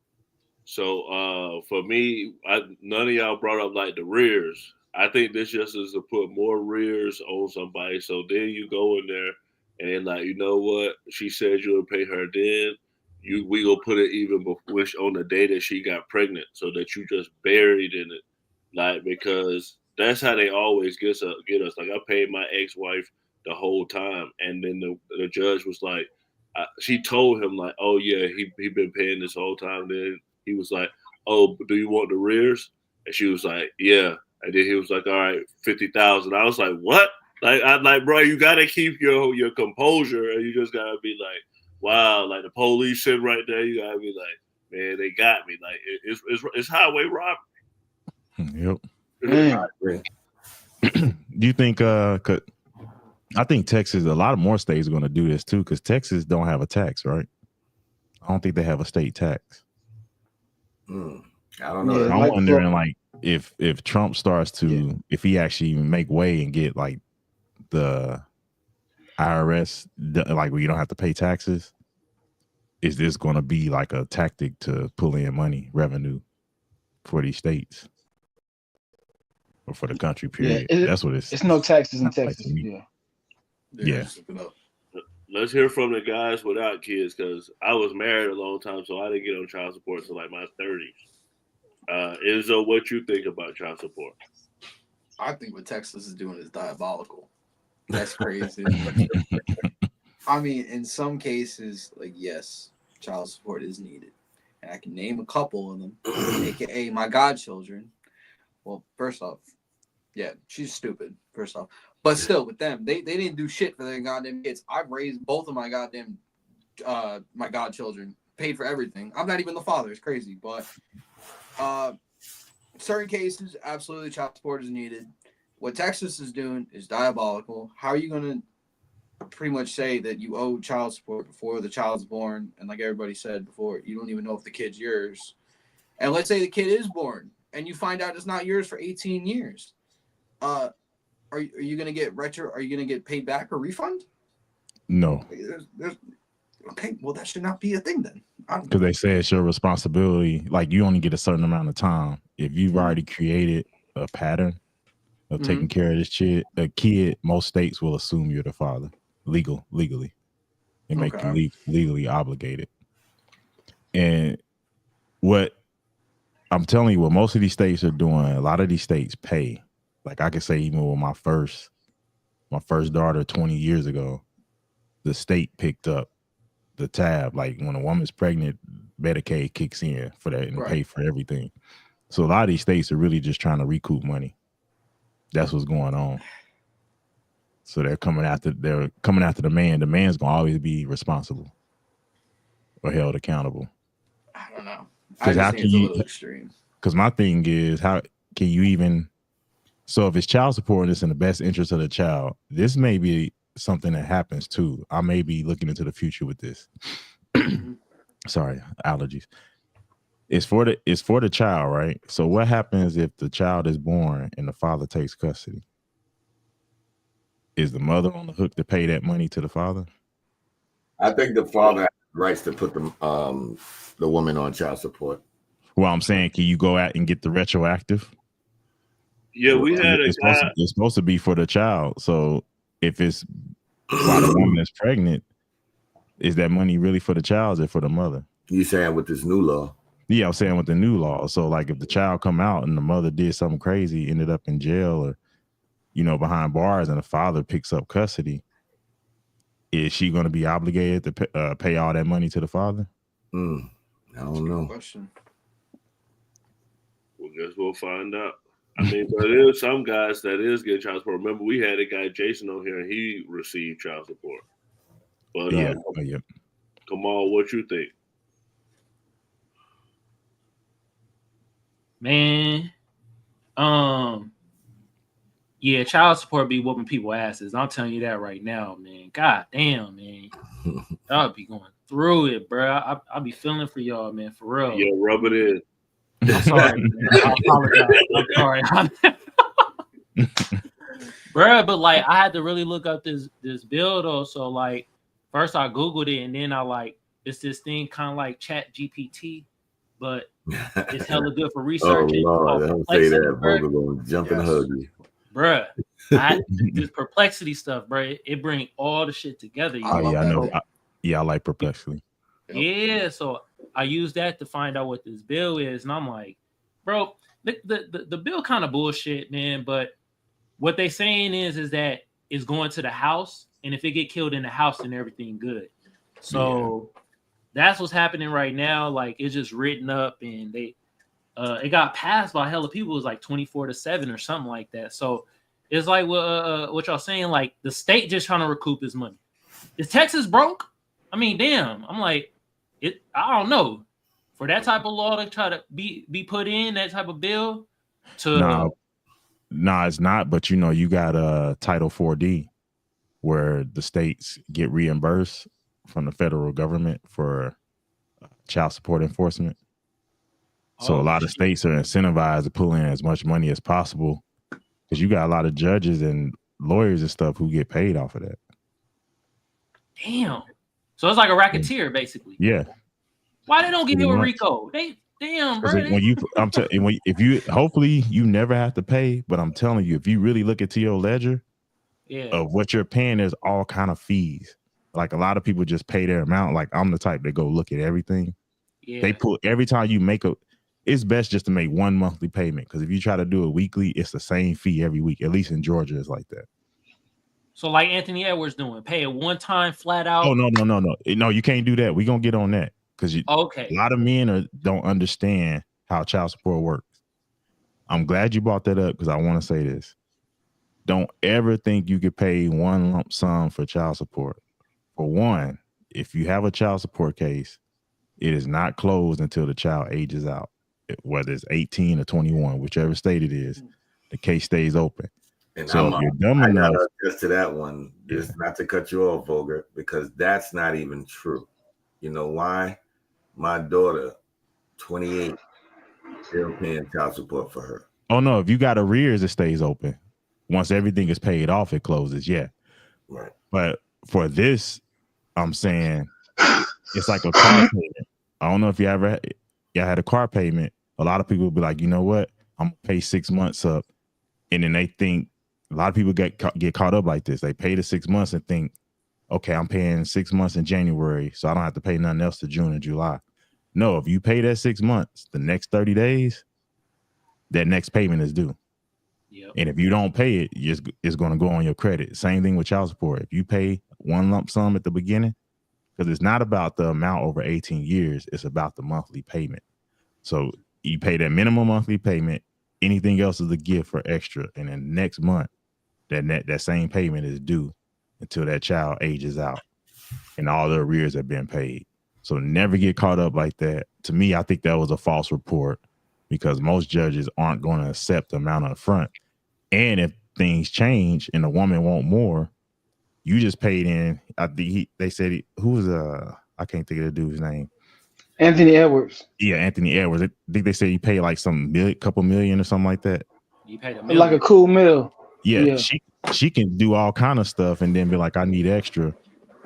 So for me, none of y'all brought up like the rears. I think this just is to put more rears on somebody. So then you go in there and then, like, you know what? She said you would pay her then. We go put it even before, on the day that she got pregnant, so that you just buried in it. Like, because that's how they always get us. Like, I paid my ex-wife the whole time, and then the judge was like, she told him, like, oh yeah, he been paying this whole time. Then he was like, oh, do you want the rears? And she was like, yeah. And then he was like, all right, 50,000. I was like, what? I'm like, bro, you gotta keep your composure, and you just gotta be like, wow, like the police sitting right there. You gotta be like, man, they got me. Like, it's highway robbery. Yep. Do you think? I think Texas, a lot of more states are going to do this too, because Texas don't have a tax, right? I don't think they have a state tax. I don't know. I'm wondering, like, if Trump starts to, if he actually make way and get like the IRS, like, where you don't have to pay taxes, is this going to be like a tactic to pull in money, revenue for these states or for the country? Period. That's what it's. It's no taxes in Texas. Yeah. Let's hear from the guys without kids, because I was married a long time, so I didn't get on child support until like my 30s. Enzo, what you think about child support? I think what Texas is doing is diabolical. That's crazy. I mean, in some cases, like, yes, child support is needed. And I can name a couple of them, aka my godchildren. Well, first off, yeah, she's stupid, first off. But still, with them, they didn't do shit for their goddamn kids. I've raised both of my goddamn my godchildren, paid for everything. I'm not even the father. It's crazy. But certain cases, absolutely, child support is needed. What Texas is doing is diabolical. How are you going to pretty much say that you owe child support before the child's born? And like everybody said before, you don't even know if the kid's yours. And let's say the kid is born and you find out it's not yours for 18 years. Are you going to get Are you going to get paid back or refund? No. Okay, well, that should not be a thing then. Because they say it's your responsibility. Like, you only get a certain amount of time. If you've already created a pattern of taking care of this kid, most states will assume you're the father legally. They make you legally obligated. And what I'm telling you what most of these states are doing. A lot of these states pay. Like I could say, even with my first daughter 20 years ago, the state picked up the tab. Like when a woman's pregnant, Medicaid kicks in for that and pay for everything. So a lot of these states are really just trying to recoup money. That's what's going on. So they're coming after the man. The man's gonna always be responsible or held accountable. I don't know. Because how can you? A little extreme. Because my thing is, how can you even? So if it's child support and it's in the best interest of the child, this may be something that happens too. I may be looking into the future with this. Sorry, allergies. It's for the child, right? So what happens if the child is born and the father takes custody? Is the mother on the hook to pay that money to the father? I think the father has rights to put the woman on child support. Well, I'm saying, can you go out and get the retroactive? Yeah, we had it's supposed to be for the child. So if it's while the woman is pregnant, is that money really for the child or is it for the mother? You saying with this new law? Yeah, I'm saying with the new law. So like if the child come out and the mother did something crazy, ended up in jail or, behind bars and the father picks up custody, is she going to be obligated to pay all that money to the father? I don't know. Question. Well, guess we'll find out. I mean, but there's some guys that is getting child support. Remember, we had a guy, Jason, on here, and he received child support. But yeah. Kamal, what you think? Man, yeah, child support be whooping people asses. I'm telling you that right now, man. God damn, man. Y'all be going through it, bro. I'll be feeling for y'all, man, for real. Yeah, rub it in. I'm sorry, man. I apologize. I'm sorry. Bruh, but like I had to really look up this bill though. So like first I Googled it and then it's this thing kind of like Chat GPT, but it's hella good for research. Oh Lord, don't say that. Vogel gonna jump and hug you. Bruh, this perplexity stuff, bruh. It bring all the shit together. I know. I like Perplexity. Yeah, so I used that to find out what this bill is, and I'm like, bro, the bill kind of bullshit, man. But what they saying is that it's going to the house, and if it get killed in the house, then everything good. So that's what's happening right now. Like it's just written up, and they it got passed by hella people. It was like 24-7 or something like that. So it's like what y'all saying, like the state just trying to recoup his money. Is Texas broke? I mean, damn. I'm like, I don't know. For that type of law to try to be put in, that type of bill to No, it's not. But you got Title 4D where the states get reimbursed from the federal government for child support enforcement. So a lot of states are incentivized to pull in as much money as possible because you got a lot of judges and lawyers and stuff who get paid off of that. Damn. So it's like a racketeer, basically. Yeah. Why they don't give you a RICO? Damn, bro. Hopefully you never have to pay, but I'm telling you, if you really look into your ledger of what you're paying, there's all kind of fees. Like a lot of people just pay their amount. Like I'm the type that go look at everything. Yeah. They put every time you make it's best just to make one monthly payment because if you try to do it weekly, it's the same fee every week. At least in Georgia, it's like that. So like Anthony Edwards doing, pay it one time flat out. Oh no, you can't do that. We're gonna get on that because a lot of men don't understand how child support works. I'm glad you brought that up because I want to say this. Don't ever think you could pay one lump sum for child support. For one, if you have a child support case, it is not closed until the child ages out, whether it's 18 or 21, whichever state it is, the case stays open. And so if you're dumb enough, I gotta attest to that one, just not to cut you off, Vulgar, because that's not even true. You know why? My daughter, 28, still paying child support for her. Oh no, if you got arrears, it stays open. Once everything is paid off, it closes. Yeah. Right. But for this, I'm saying it's like a car payment. I don't know if y'all had a car payment. A lot of people will be like, you know what? I'm gonna pay 6 months up. And then they think a lot of people get caught up like this. They pay the 6 months and think, okay, I'm paying 6 months in January, so I don't have to pay nothing else to June and July. No, if you pay that 6 months, the next 30 days, that next payment is due. Yep. And if you don't pay it, it's going to go on your credit. Same thing with child support. If you pay one lump sum at the beginning, because it's not about the amount over 18 years, it's about the monthly payment. So you pay that minimum monthly payment. Anything else is a gift for extra. And then next month, that same payment is due until that child ages out and all the arrears have been paid. So never get caught up like that. To me, I think that was a false report because most judges aren't going to accept the amount up front. And if things change and the woman want more, you just paid in. I think they said who was I can't think of the dude's name. Anthony Edwards. Yeah, Anthony Edwards. I think they said he paid like couple million or something like that. You paid $1 million. Like a cool meal. Yeah. She can do all kind of stuff and then be like, I need extra.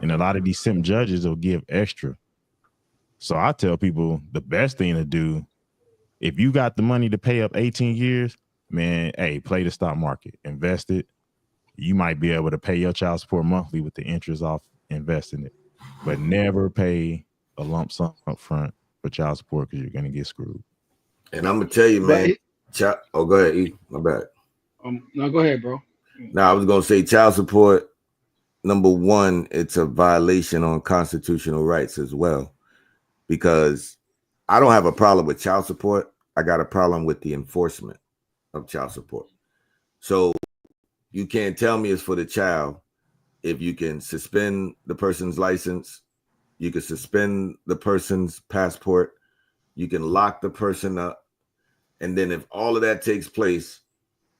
And a lot of these simp judges will give extra. So I tell people the best thing to do, if you got the money to pay up 18 years, man, hey, play the stock market, invest it. You might be able to pay your child support monthly with the interest off investing it, but never pay a lump sum up front for child support because you're going to get screwed. And I'm going to tell you, man, go ahead, E. My bad. No, go ahead, bro. Now, I was going to say child support, number one, it's a violation on constitutional rights as well, because I don't have a problem with child support. I got a problem with the enforcement of child support. So you can't tell me it's for the child if you can suspend the person's license, you can suspend the person's passport, you can lock the person up, and then if all of that takes place,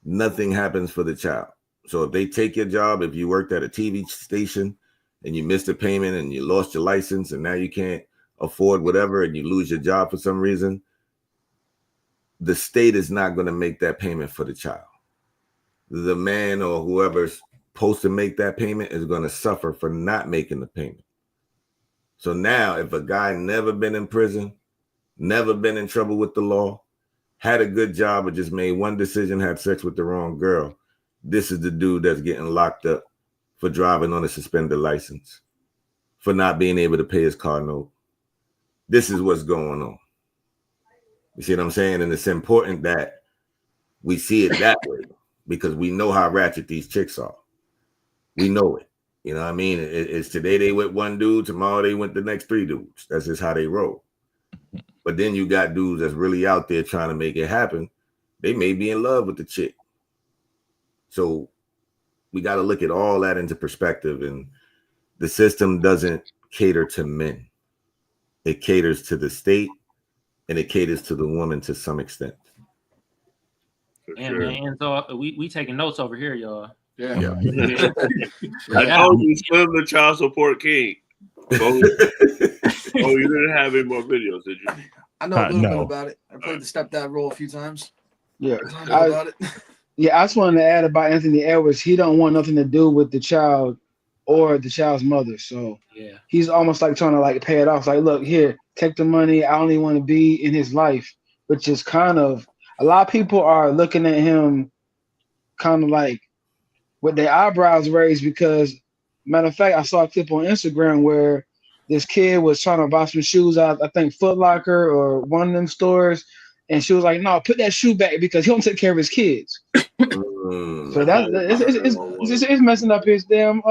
nothing happens for the child. So if they take your job, if you worked at a TV station and you missed a payment and you lost your license and now you can't afford whatever and you lose your job for some reason, the state is not going to make that payment for the child. The man or whoever's supposed to make that payment is going to suffer for not making the payment. So now if a guy never been in prison, never been in trouble with the law, had a good job, but just made one decision, had sex with the wrong girl, this is the dude that's getting locked up for driving on a suspended license, for not being able to pay his car note. This is what's going on. You see what I'm saying? And it's important that we see it that way because we know how ratchet these chicks are. We know it. You know what I mean? It's today they with one dude, tomorrow they went the next 3 dudes. That's just how they roll. But then you got dudes that's really out there trying to make it happen. They may be in love with the chick. So we got to look at all that into perspective. And the system doesn't cater to men. It caters to the state and it caters to the woman to some extent. And man, so we taking notes over here, y'all. Yeah. I told you, Slim the child support king. You didn't have any more videos, did you? I know a little bit about it. I played the stepdad role a few times. Yeah. About it. Yeah, I just wanted to add about Anthony Edwards. He don't want nothing to do with the child or the child's mother. So yeah, he's almost like trying to like pay it off. Like, look, here, take the money. I only want to be in his life, which is kind of, a lot of people are looking at him kind of like with their eyebrows raised because, matter of fact, I saw a clip on Instagram where this kid was trying to buy some shoes out, I think Foot Locker or one of them stores. And she was like, no, put that shoe back because he don't take care of his kids. So it's messing up his damn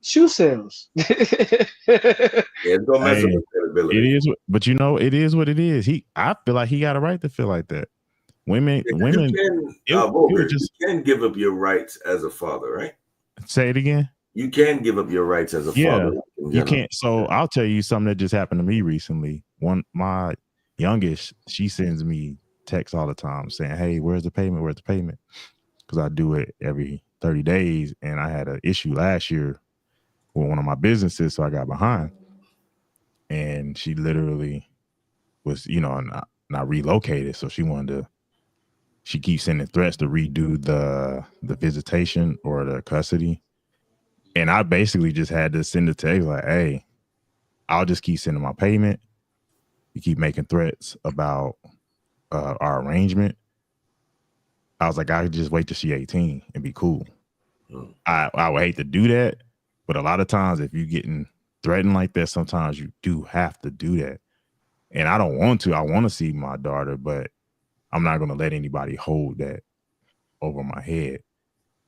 shoe sales. It's gonna mess up his credibility. It is, but you know, it is what it is. I feel like he got a right to feel like that. Women, you can give up your rights as a father, right? Say it again. You can give up your rights as a father. You can't. So I'll tell you something that just happened to me recently. My youngest, she sends me texts all the time saying, hey, where's the payment? Where's the payment? Because I do it every 30 days. And I had an issue last year with one of my businesses, so I got behind. And she literally was, not relocated. So she keeps sending threats to redo the visitation or the custody. And I basically just had to send a text like, hey, I'll just keep sending my payment. You keep making threats about our arrangement. I was like, I could just wait till she's 18 and be cool. I would hate to do that, but a lot of times if you're getting threatened like that, sometimes you do have to do that. And I don't want to. I want to see my daughter, but I'm not going to let anybody hold that over my head.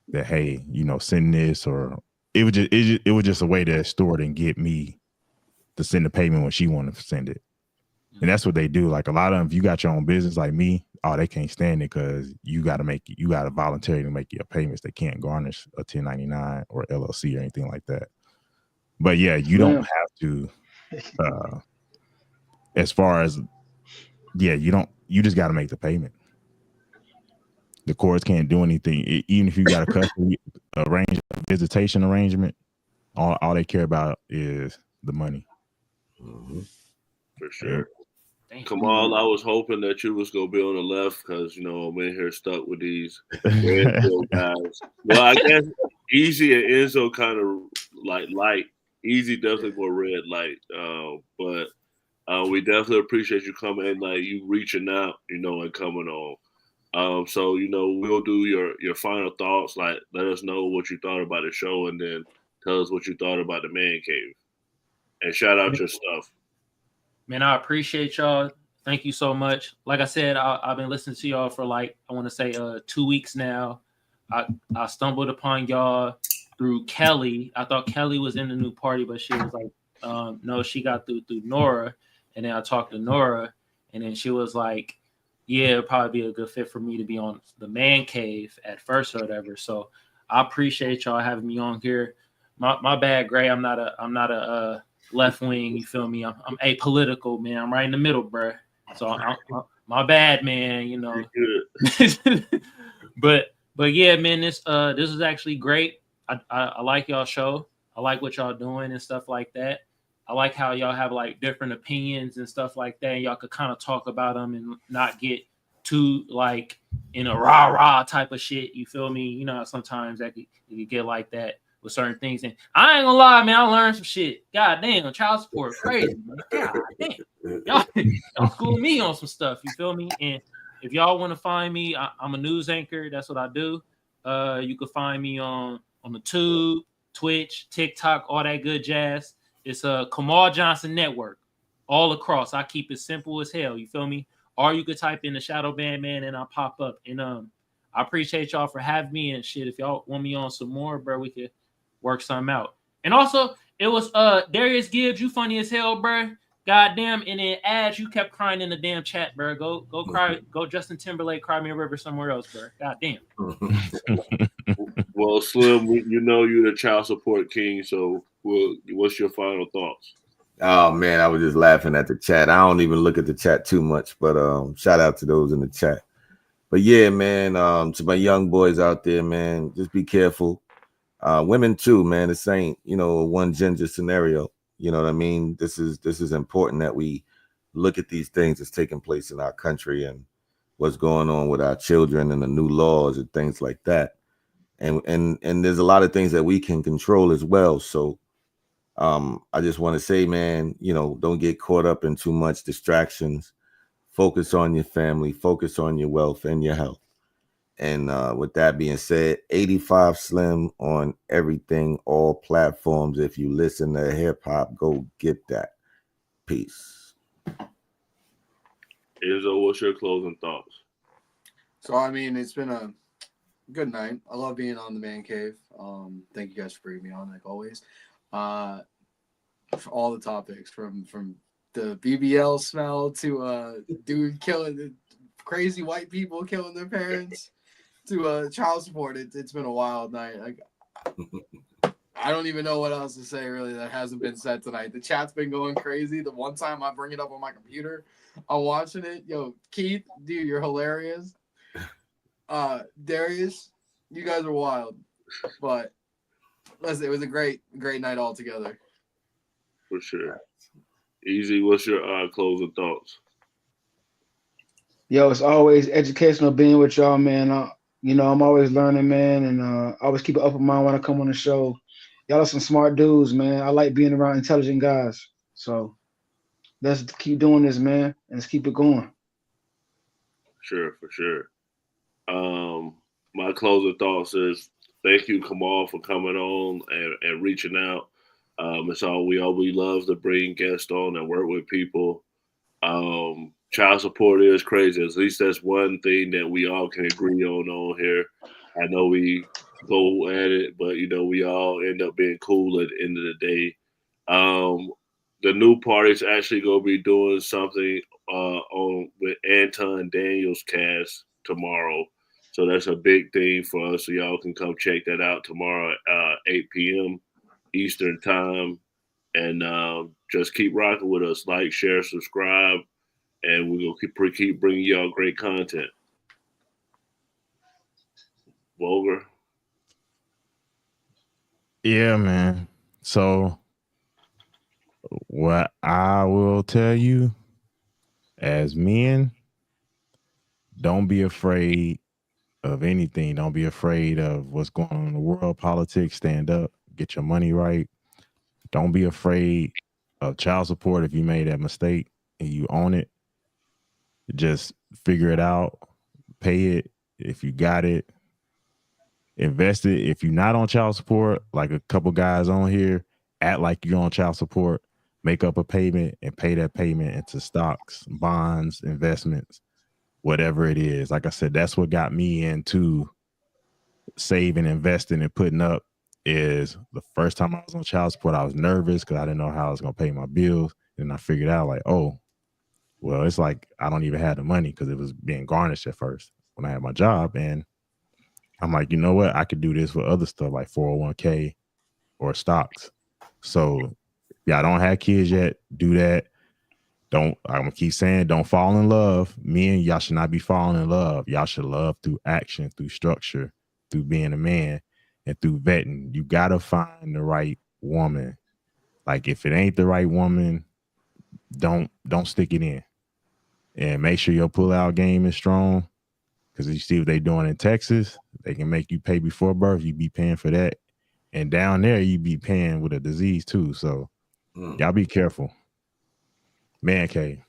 That, hey, send this, or it was just a way to extort and get me to send the payment when she wanted to send it. And that's what they do. Like a lot of them, if you got your own business like me, they can't stand it because you got to voluntarily make your payments. They can't garnish a 1099 or LLC or anything like that. But yeah, you don't have to, as far as, you just got to make the payment. The courts can't do anything. Even if you got a custody visitation arrangement, all they care about is the money. Mm-hmm. For sure. Kamal, I was hoping that you was gonna be on the left because I'm in here stuck with these red pill guys. Well, I guess Easy and Enzo kind of like light. Easy definitely more red light. But we definitely appreciate you coming and like you reaching out, and coming on. So we'll do your final thoughts. Like, let us know what you thought about the show, and then tell us what you thought about the man cave. And shout out your stuff. Man, I appreciate y'all. Thank you so much. Like I said, I've been listening to y'all for I want to say 2 weeks now. I stumbled upon y'all through Kelly. I thought Kelly was in the new party, but she was like, no, she got through Nora. And then I talked to Nora, and then she was like, yeah, it'd probably be a good fit for me to be on the man cave at first or whatever. So I appreciate y'all having me on here. My bad, Gray. I'm not a left wing. You feel me? I'm apolitical, man. I'm right in the middle, bro. So my bad, man. But yeah, man. This is actually great. I like y'all show. I like what y'all doing and stuff like that. I like how y'all have like different opinions and stuff like that. And y'all could kind of talk about them and not get too like in a rah type of shit. You feel me? Sometimes that could get like that with certain things. And I ain't gonna lie, man, I learned some shit. God damn, child support crazy, man. God damn. Y'all school me on some stuff. You feel me? And if y'all want to find me, I'm a news anchor. That's what I do. You can find me on the Tube, Twitch, TikTok, all that good jazz. It's a Kamal Johnson Network all across. I keep it simple as hell. You feel me? Or you could type in the Shadow Band Man and I'll pop up. And I appreciate y'all for having me and shit. If y'all want me on some more, bro, we could work something out. And also, it was Darius Gibbs. You funny as hell, bro. Goddamn. And then Ash, you kept crying in the damn chat, bro. Go cry. Go Justin Timberlake, Cry Me a River somewhere else, bro. Goddamn. Well, Slim, you're the child support king. So, what's your final thoughts? Oh man, I was just laughing at the chat. I don't even look at the chat too much, but shout out to those in the chat. But yeah, man, to my young boys out there, man, just be careful. Women too, man. This ain't a one gender scenario. You know what I mean? This is important that we look at these things that's taking place in our country and what's going on with our children and the new laws and things like that. And there's a lot of things that we can control as well. So I just want to say, man, don't get caught up in too much distractions. Focus on your family, focus on your wealth and your health. And with that being said, 85 Slim on everything, all platforms. If you listen to hip hop, go get that. Peace. Izzo, what's your closing thoughts? So, I mean, it's been a good night. I love being on the Man Cave. Thank you guys for bringing me on, like always. For all the topics, from the BBL smell to dude killing the crazy white people killing their parents to child support. It's been a wild night. I don't even know what else to say really that hasn't been said tonight. The chat's been going crazy. The one time I bring it up on my computer, I'm watching it. Yo, Keith, dude, you're hilarious. Darius, you guys are wild. But listen, it was a great night altogether. For sure. Easy, what's your closing thoughts? Yo, it's always educational being with y'all, man. I'm always learning, man, and I always keep an open mind when I come on the show. Y'all are some smart dudes, man. I like being around intelligent guys. So let's keep doing this, man, and let's keep it going. Sure, for sure. My closing thoughts is thank you, Kamal, for coming on and reaching out. It's all we love to bring guests on and work with people. Child support is crazy. At least that's one thing that we all can agree on here. I know we go at it, but we all end up being cool at the end of the day. The new party's actually gonna be doing something on with Anton Daniels cast tomorrow. So that's a big thing for us. So y'all can come check that out tomorrow at 8 p.m. Eastern time. And just keep rocking with us. Like, share, subscribe, and we're going to keep bringing y'all great content. Vulgar. Yeah, man. So what I will tell you as men, don't be afraid of anything. Don't be afraid of what's going on in the world, politics. Stand up, get your money right. Don't be afraid of child support if you made that mistake and you own it. Just figure it out, pay it if you got it, invest it. If you're not on child support, like a couple guys on here, act like you're on child support, make up a payment and pay that payment into stocks, bonds, investments, whatever it is. Like I said, that's what got me into saving, investing, and putting up. Is the first time I was on child support, I was nervous because I didn't know how I was going to pay my bills. And I figured out like, oh, well, it's like I don't even have the money because it was being garnished at first when I had my job. And I'm like, you know what? I could do this with other stuff like 401k or stocks. So yeah, I don't have kids yet. Do that. I'm gonna keep saying, don't fall in love. Men, y'all should not be falling in love. Y'all should love through action, through structure, through being a man, and through vetting. You gotta find the right woman. Like if it ain't the right woman, don't stick it in. And make sure your pull-out game is strong. Because you see what they doing in Texas, they can make you pay before birth. You be paying for that. And down there, you be paying with a disease too. So y'all be careful. Man cave.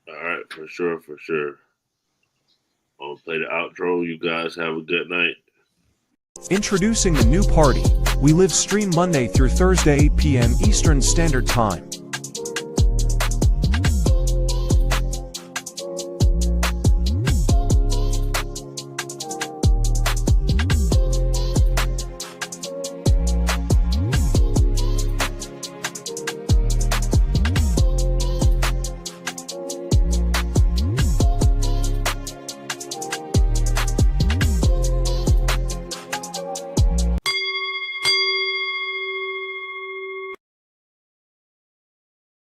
All right, for sure. I'll play the outro. You guys have a good night. Introducing the new party. We live stream Monday through Thursday, 8 p.m. Eastern Standard Time.